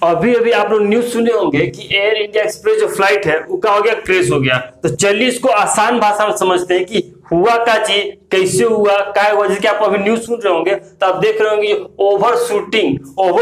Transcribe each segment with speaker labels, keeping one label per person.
Speaker 1: अभी अभी आप लोग न्यूज सुने होंगे कि एयर इंडिया एक्सप्रेस जो फ्लाइट है वो क्या हो गया, क्रैश हो गया। तो चलिए इसको आसान भाषा में समझते हैं कि हुआ क्या चीज, कैसे हुआ, क्या हुआ। जैसे कि आप अभी न्यूज सुन रहे होंगे तो आप देख रहे होंगे ओवर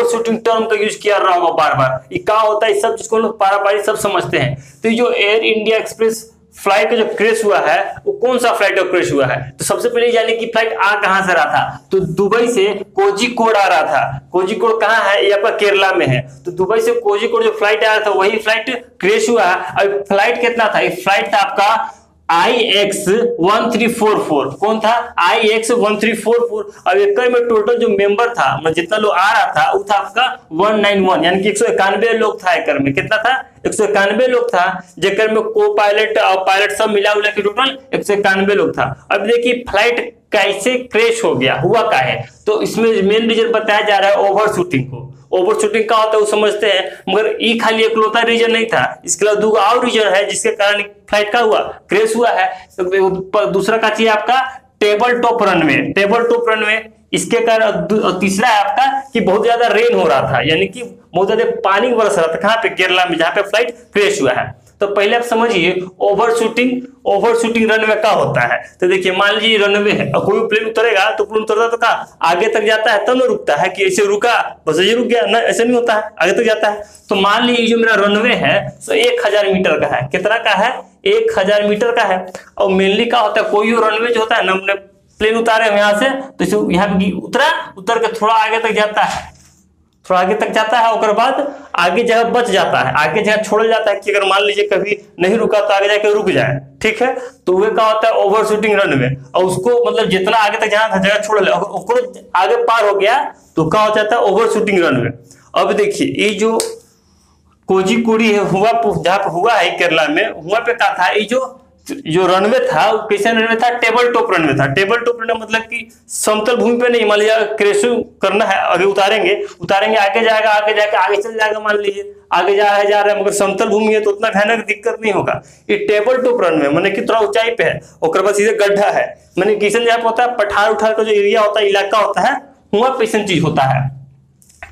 Speaker 1: शूटिंग टर्म का यूज किया रहा होगा बार बार। ये क्या होता है, इस सब चीज को लोग पारा सब समझते हैं। तो जो एयर इंडिया एक्सप्रेस फ्लाइट का जो क्रैश हुआ है वो कौन सा फ्लाइट का क्रैश हुआ है, तो सबसे पहले जाने की फ्लाइट आ कहां से रहा था, तो दुबई से कोझिकोड आ रहा था। कोझिकोड कहां है, ये आपका केरला में है। तो दुबई से कोझिकोड जो फ्लाइट आ रहा था वही फ्लाइट क्रैश हुआ है। अब फ्लाइट कितना था, फ्लाइट था आपका IX1344। कौन था, IX1344। अब एक में टोटल जो मेंबर था, मतलब जितना लोग आ रहा था वो था आपका 191, यानी कि 191 लोग था एक में। कितना था, 191 लोग था, जेकर में को पायलट और पायलट सब मिला उला के टोटल 191 लोग था। अब देखिए फ्लाइट कैसे क्रैश हो गया, हुआ क्या है, तो इसमें मेन रीजन बताया जा रहा है ओवर शूटिंग को। ओवर शूटिंग का होता है वो समझते हैं, मगर ये खाली इकलौता रीजन नहीं था, इसके अलावा दो और रीजन है जिसके कारण फ्लाइट का हुआ, क्रैश हुआ है। तो दूसरा का चाहिए आपका टेबल टॉप रनवे। इसके कारण तीसरा है आपका कि बहुत ज्यादा रेन हो रहा था, यानी कि बहुत ज्यादा पानी बरस रहा था। कहां पे, केरला में, जहां पे फ्लाइट क्रैश हुआ है। तो पहले आप समझिए ओवर शूटिंग रनवे का होता है। तो देखिए मान लीजिए रनवे है और कोई प्लेन उतरेगा तो प्लेन उतरता तो कहा आगे तक जाता है, तब ना रुकता है कि ऐसे रुका बस ये रुक गया ना, ऐसे नहीं होता है, आगे तक जाता है। तो मान लीजिए जो मेरा रनवे है तो 1000 मीटर का है। कितना का है, 1000 मीटर का है। और मेनली क्या होता है, कोई रनवे जो होता है ना, प्लेन उतारे हम यहाँ से तो यहाँ पे उतर के थोड़ा आगे तक जाता है, और बाद आगे जगह बच जाता है, आगे जगह छोड़ जाता है कि अगर मान लीजिए कभी नहीं रुका तो आगे जाके रुक जाए। ठीक है, तो वह क्या होता है ओवर शूटिंग रनवे। और उसको मतलब जितना आगे तक जाना था जगह छोड़ ले, उसको आगे पार हो गया तो क्या हो जाता है ओवर शूटिंग रनवे। अब देखिए ये जो कोझिकोड हुआ, जहाँ पे हुआ है केरला में, वहां पे क्या था, ये जो रनवे था वो कैसे रनवे था, टेबल टॉप रनवे था। टेबल टॉप रनवे मतलब कि समतल भूमि पे नहीं, मान लीजिए क्रैश करना है, अभी उतारेंगे आगे जाएगा, आगे जाके आगे चल जाएगा, मान लीजिए आगे जा रहा है, मगर समतल भूमि है तो उतना भयानक दिक्कत नहीं होगा। ये टेबल टॉप रनवे माने कि थोड़ा ऊंचाई पे है और बाद सीधे गड्ढा है, माने किसन जहाँ पे होता है पठार उठार का जो एरिया होता है, इलाका होता है, वहां पे ऐसा चीज होता है।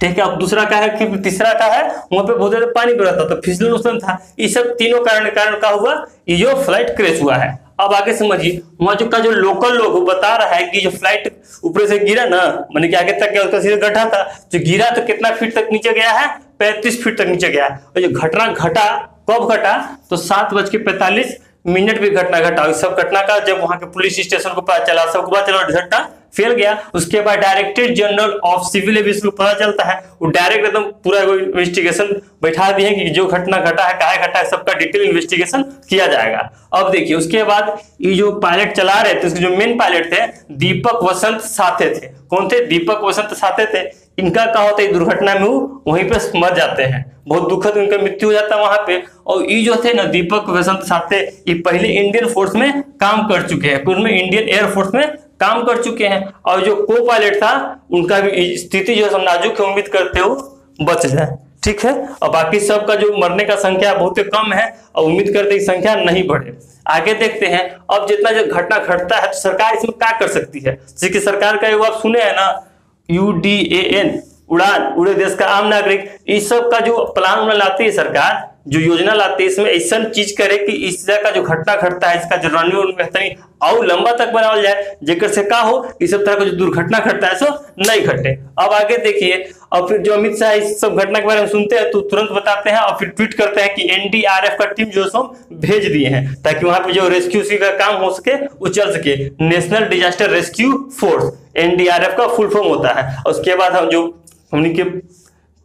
Speaker 1: ठीक है, अब दूसरा का है कि तीसरा का है वहां पे बहुत ज्यादा पानी बह रहा था, तो फिसलन उसन था। ये सब तीनों कारण का हुआ ये जो फ्लाइट क्रैश हुआ है। अब आगे समझिए, वहां जो लोकल लोग बता रहा है कि जो फ्लाइट ऊपर से गिरा ना, माने कि आगे तक गया, उसका सीधा गड्ढा था, जो गिरा तो कितना फीट तक नीचे गया है, 35 फीट तक नीचे गया। और जो घटना घटा कब घटा, तो 7:45 भी घटना घटा। इस सब घटना का जब वहां के पुलिस स्टेशन को पता चला, सबको पता चला, घटना फैल गया। उसके बाद director general of civil aviation को पता चलता है, वो डायरेक्ट एकदम पूरा इन्वेस्टिगेशन बैठा दिए कि जो घटना घटा है, काहे घटा है, सबका डिटेल इन्वेस्टिगेशन किया जाएगा। अब देखिए उसके बाद ये जो पायलट चला रहे थे, उसके जो मेन पायलट थे दीपक वसंत साथे थे। कौन थे, दीपक वसंत साथे थे। इनका क्या होता है, दुर्घटना में वो वहीं पे मर जाते हैं, बहुत दुखद उनका मृत्यु हो जाता है वहां पे। और ये जो थे ना दीपक वसंत साथे, ये पहले इंडियन फोर्स में काम कर चुके हैं, उनमें इंडियन एयरफोर्स में काम कर चुके हैं। और जो को पायलट था उनका भी स्थिति जो है नाजुक है, उम्मीद करते हो बच जाए। ठीक है, और बाकी सबका जो मरने का संख्या बहुत कम है और उम्मीद करते हैं संख्या नहीं बढ़े। आगे देखते हैं, अब जितना जो घटना घटता है तो सरकार इसमें क्या कर सकती है। जैसे सरकार का आप सुने है ना, UDAN, उड़ान, उड़े देश का आम नागरिक, इस सब का जो प्लान लाती है सरकार, जो योजना लाती है, इसमें ऐसा चीज करे कि इस तरह का जो घटना घटता है इसका जो रनवे और लंबा तक बनावल जाए, जेकर से का हो इस सब तरह का जो दुर्घटना घटता है सो नहीं घटे। अब आगे देखिए, और फिर जो अमित शाह इस सब घटना के बारे में सुनते हैं तो तुरंत बताते हैं और फिर ट्वीट करते हैं कि NDRF का टीम जो हम भेज दिए हैं ताकि वहां पे जो रेस्क्यू का काम हो सके वो चल सके। National disaster rescue force, NDRF का फुल फॉर्म होता है। और उसके बाद हम जो हमने के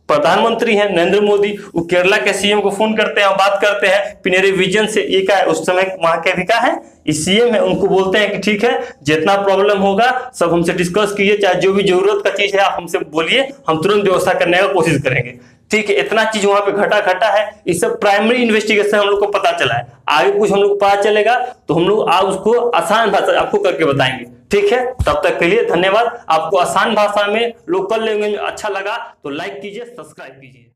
Speaker 1: प्रधानमंत्री हैं नरेंद्र मोदी, वो केरला के CM को फोन करते हैं और बात करते हैं पिनेरी विजन से। ये क्या है, उस समय वहां के भी क्या है, CM है, उनको बोलते हैं कि ठीक है जितना प्रॉब्लम होगा सब हमसे डिस्कस कीजिए, चाहे जो भी जरूरत का चीज है आप हमसे बोलिए, हम तुरंत व्यवस्था करने का कोशिश करेंगे। ठीक है, इतना चीज वहां पे घटा है। इस सब प्राइमरी इन्वेस्टिगेशन हम लोग को पता चला है। आगे कुछ हम लोग को पता चलेगा तो हम लोग आज उसको आसान भाषा आपको करके बताएंगे। ठीक है, तब तक के लिए धन्यवाद। आपको आसान भाषा में लोकल लैंग्वेज में अच्छा लगा तो लाइक कीजिए, सब्सक्राइब कीजिए।